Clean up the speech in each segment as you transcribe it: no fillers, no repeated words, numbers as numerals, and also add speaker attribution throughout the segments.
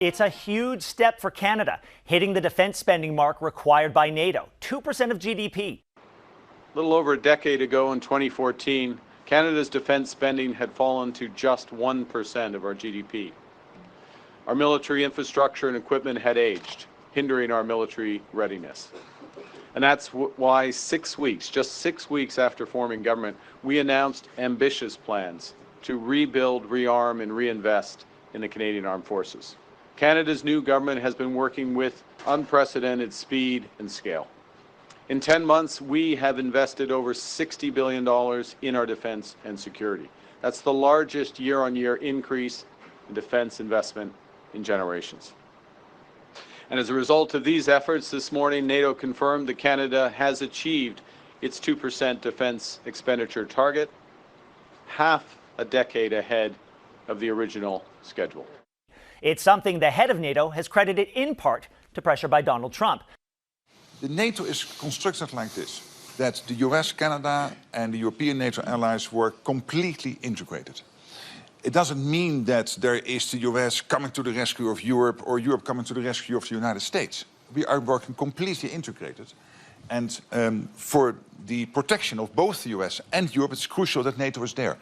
Speaker 1: It's a huge step for Canada, hitting the defense spending mark required by NATO, 2% of GDP.
Speaker 2: A little over a decade ago in 2014, Canada's defense spending had fallen to just 1% of our GDP. Our military infrastructure and equipment had aged, hindering our military readiness. And that's why just 6 weeks after forming government, we announced ambitious plans to rebuild, rearm, and reinvest in the Canadian Armed Forces. Canada's new government has been working with unprecedented speed and scale. In 10 months, we have invested over $60 billion in our defense and security. That's the largest year-on-year increase in defense investment in generations. And as a result of these efforts, this morning, NATO confirmed that Canada has achieved its 2% defense expenditure target, half a decade ahead of the original schedule.
Speaker 1: It's something the head of NATO has credited in part to pressure by Donald Trump.
Speaker 3: The NATO is constructed like this, that the US, Canada and the European NATO allies were completely integrated. It doesn't mean that there is the US coming to the rescue of Europe or Europe coming to the rescue of the United States. We are working completely integrated. And for the protection of both the US and Europe, it's crucial that NATO is there.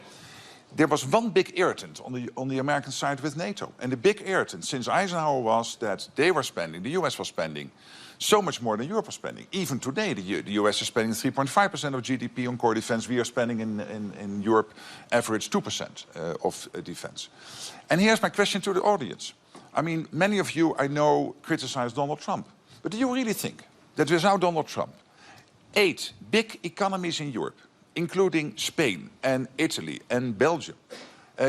Speaker 3: There was one big irritant on the American side with NATO. And the big irritant since Eisenhower was that they were spending, the US was spending, so much more than Europe was spending. Even today, the US is spending 3.5% of GDP on core defense. We are spending in Europe average 2% of defense. And here's my question to the audience. I mean, many of you, I know, criticize Donald Trump. But do you really think that without Donald Trump, 8 big economies in Europe, including Spain and Italy and Belgium,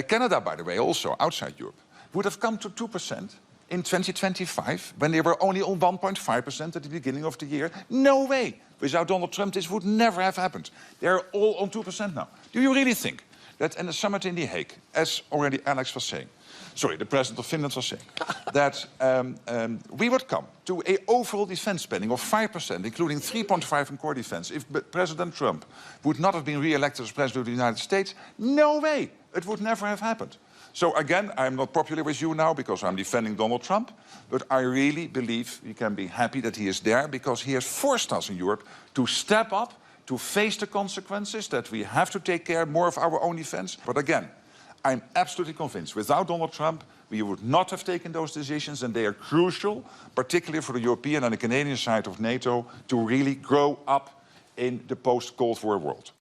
Speaker 3: Canada, by the way, also outside Europe, would have come to 2% in 2025, when they were only on 1.5% at the beginning of the year? No way. Without Donald Trump, this would never have happened. They're all on 2% now. Do you really think that in the summit in The Hague, as already Alex was saying, sorry, the president of Finland was saying, that we would come to an overall defense spending of 5%, including 3.5% in core defense, if President Trump would not have been re-elected as president of the United States? No way. It would never have happened. So again, I'm not popular with you now because I'm defending Donald Trump, but I really believe we can be happy that he is there because he has forced us in Europe to step up, to face the consequences, that we have to take care more of our own defense. But again, I'm absolutely convinced without Donald Trump, we would not have taken those decisions, and they are crucial, particularly for the European and the Canadian side of NATO, to really grow up in the post-Cold War world.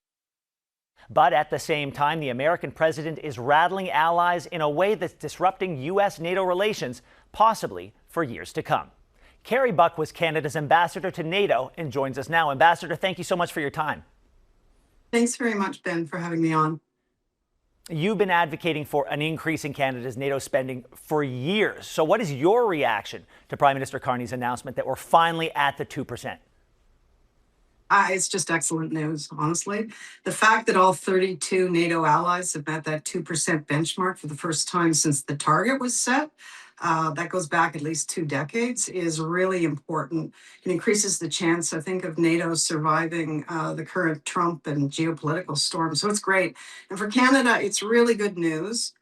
Speaker 1: But at the same time, the American president is rattling allies in a way that's disrupting U.S. NATO relations, possibly for years to come. Kerry Buck was Canada's ambassador to NATO and joins us now. Ambassador, thank you so much for your time.
Speaker 4: Thanks very much, Ben, for having me on.
Speaker 1: You've been advocating for an increase in Canada's NATO spending for years. So what is your reaction to Prime Minister Carney's announcement that we're finally at the 2%?
Speaker 4: It's just excellent news, honestly. The fact that all 32 NATO allies have met that 2% benchmark for the first time since the target was set, that goes back at least 2 decades, is really important. It increases the chance, I think, of NATO surviving the current Trump and geopolitical storm. So it's great. And for Canada, it's really good news.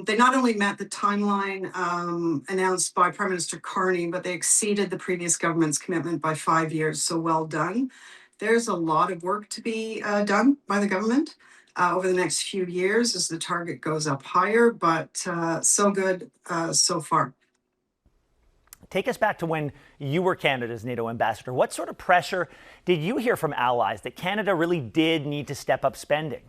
Speaker 4: They not only met the timeline announced by Prime Minister Carney, but they exceeded the previous government's commitment by 5 years. So well done. There's a lot of work to be done by the government over the next few years as the target goes up higher, but so good so far.
Speaker 1: Take us back to when you were Canada's NATO ambassador. What sort of pressure did you hear from allies that Canada really did need to step up spending?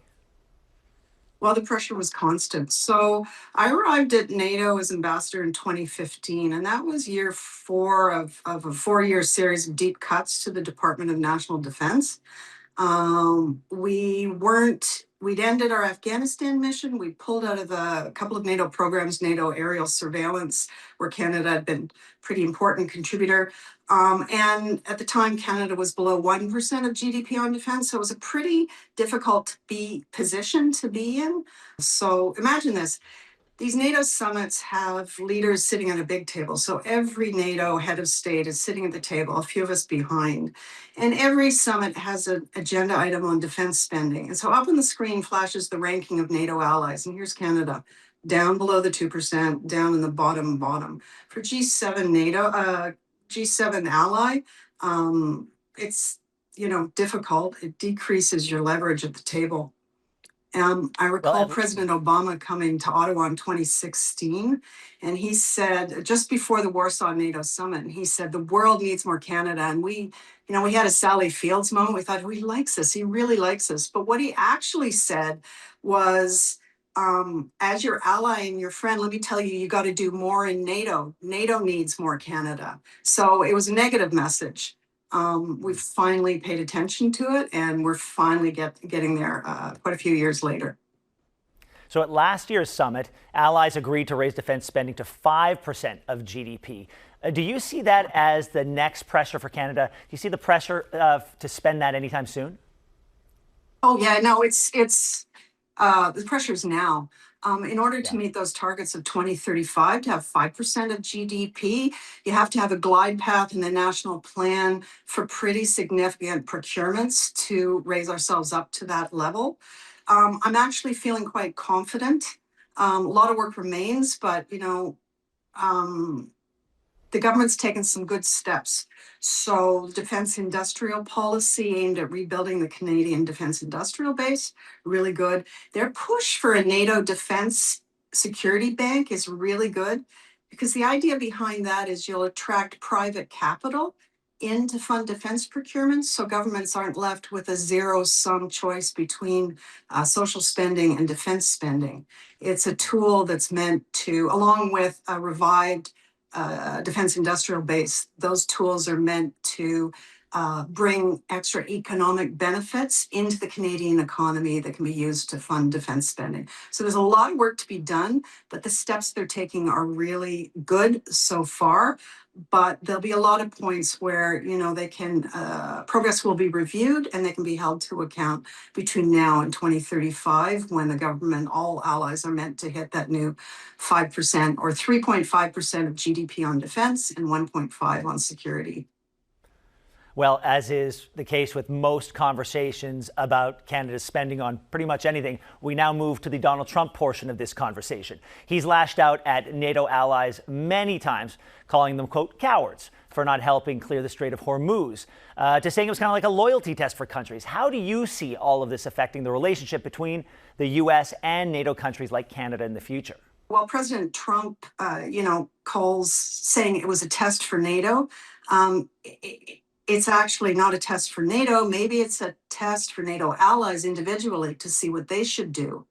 Speaker 4: Well, the pressure was constant. So I arrived at NATO as ambassador in 2015, and that was year 4 of a 4-year series of deep cuts to the Department of National Defense. We'd ended our Afghanistan mission. We pulled out of a couple of NATO programs, NATO aerial surveillance, where Canada had been a pretty important contributor. And at the time, Canada was below 1% of GDP on defense. So it was a pretty difficult position to be in. So imagine this. These NATO summits have leaders sitting at a big table. So every NATO head of state is sitting at the table, a few of us behind. And every summit has an agenda item on defense spending. And so up on the screen flashes the ranking of NATO allies. And here's Canada, down below the 2%, down in the bottom. For G7 NATO, G7 ally, it's, difficult. It decreases your leverage at the table. I recall President Obama coming to Ottawa in 2016, and he said, just before the Warsaw NATO summit, and he said, the world needs more Canada. And we had a Sally Fields moment. We thought, oh, he likes us. He really likes us. But what he actually said was, as your ally and your friend, let me tell you, you got to do more in NATO. NATO needs more Canada. So it was a negative message. We've finally paid attention to it, and we're finally getting there quite a few years later.
Speaker 1: So at last year's summit, allies agreed to raise defense spending to 5% of GDP. Do you see that as the next pressure for Canada? Do you see the pressure to spend that anytime soon?
Speaker 4: Oh, yeah, no, it's the pressure's now. In order to meet those targets of 2035, to have 5% of GDP, you have to have a glide path in the national plan for pretty significant procurements to raise ourselves up to that level. I'm actually feeling quite confident. A lot of work remains, but the government's taken some good steps. So defense industrial policy aimed at rebuilding the Canadian defense industrial base, really good. Their push for a NATO defense security bank is really good, because the idea behind that is you'll attract private capital in to fund defense procurements, so governments aren't left with a zero-sum choice between social spending and defense spending. It's a tool that's meant to, along with a revived defense industrial base, those tools are meant to bring extra economic benefits into the Canadian economy that can be used to fund defense spending. So there's a lot of work to be done, but the steps they're taking are really good so far. But there'll be a lot of points where, they can, progress will be reviewed and they can be held to account between now and 2035, when the government, all allies are meant to hit that new 5% or 3.5% of GDP on defense and 1.5% on security.
Speaker 1: Well, as is the case with most conversations about Canada's spending on pretty much anything, we now move to the Donald Trump portion of this conversation. He's lashed out at NATO allies many times, calling them, quote, cowards for not helping clear the Strait of Hormuz, to saying it was kind of like a loyalty test for countries. How do you see all of this affecting the relationship between the U.S. and NATO countries like Canada in the future?
Speaker 4: Well, President Trump, calls saying it was a test for NATO. It's actually not a test for NATO. Maybe it's a test for NATO allies individually to see what they should do.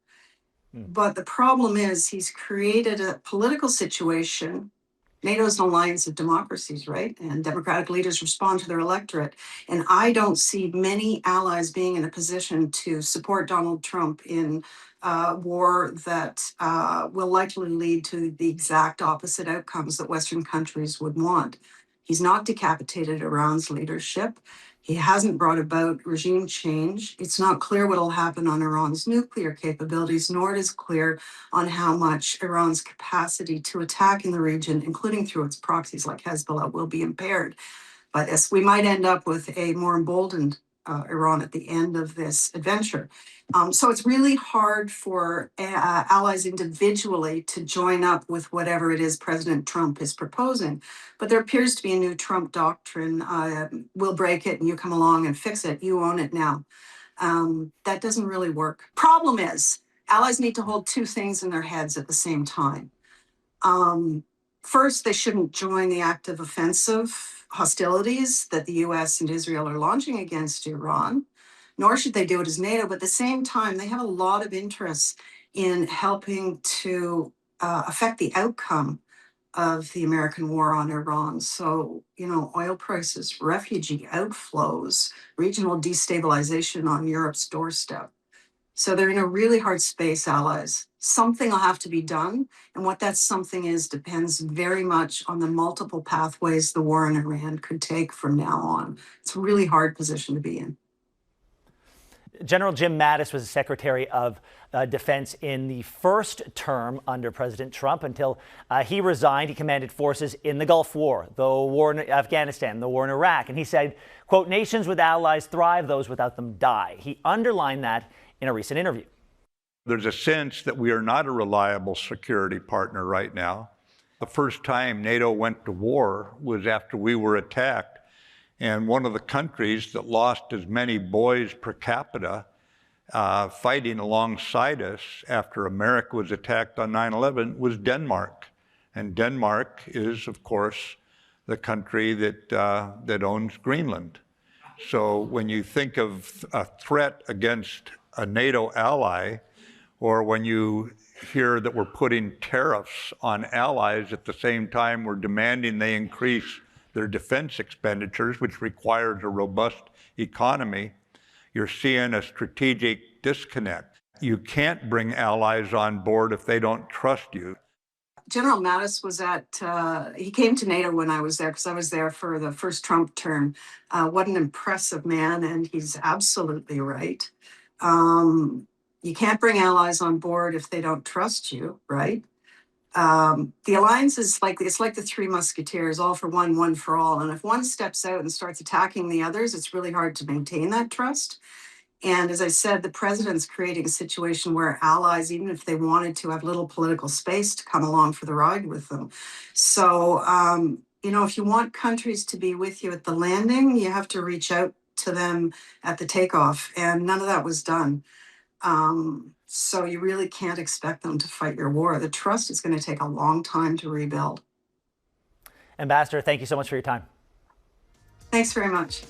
Speaker 4: But the problem is he's created a political situation. NATO is an alliance of democracies, right? And democratic leaders respond to their electorate. And I don't see many allies being in a position to support Donald Trump in war that will likely lead to the exact opposite outcomes that Western countries would want. He's not decapitated Iran's leadership. He hasn't brought about regime change. It's not clear what will happen on Iran's nuclear capabilities, nor it is clear on how much Iran's capacity to attack in the region, including through its proxies like Hezbollah, will be impaired by this. We might end up with a more emboldened Iran at the end of this adventure. So it's really hard for allies individually to join up with whatever it is President Trump is proposing. But there appears to be a new Trump doctrine. We'll break it and you come along and fix it. You own it now. That doesn't really work. Problem is, allies need to hold two things in their heads at the same time. First, they shouldn't join the active offensive hostilities that the U.S. and Israel are launching against Iran, nor should they do it as NATO. But at the same time, they have a lot of interest in helping to affect the outcome of the American war on Iran. So, oil prices, refugee outflows, regional destabilization on Europe's doorstep. So they're in a really hard space, allies. Something will have to be done. And what that something is depends very much on the multiple pathways the war in Iran could take from now on. It's a really hard position to be in.
Speaker 1: General Jim Mattis was the Secretary of Defense in the first term under President Trump until he resigned. He commanded forces in the Gulf War, the war in Afghanistan, the war in Iraq. And he said, quote, nations with allies thrive, those without them die. He underlined that in a recent interview.
Speaker 5: There's a sense that we are not a reliable security partner right now. The first time NATO went to war was after we were attacked, and one of the countries that lost as many boys per capita fighting alongside us after America was attacked on 9/11 was Denmark. And Denmark is, of course, the country that owns Greenland. So when you think of a threat against a NATO ally, or when you hear that we're putting tariffs on allies at the same time we're demanding they increase their defense expenditures, which requires a robust economy, you're seeing a strategic disconnect. You can't bring allies on board if they don't trust you.
Speaker 4: General Mattis was he came to NATO when I was there, because I was there for the first Trump term. What an impressive man, and he's absolutely right. You can't bring allies on board if they don't trust you, right? The alliance is it's like the Three Musketeers, all for one, one for all. And if one steps out and starts attacking the others, it's really hard to maintain that trust. And as I said, the president's creating a situation where allies, even if they wanted to, have little political space to come along for the ride with them. So, if you want countries to be with you at the landing, you have to reach out to them at the takeoff. And none of that was done. So you really can't expect them to fight your war. The trust is going to take a long time to rebuild.
Speaker 1: Ambassador, thank you so much for your time.
Speaker 4: Thanks very much.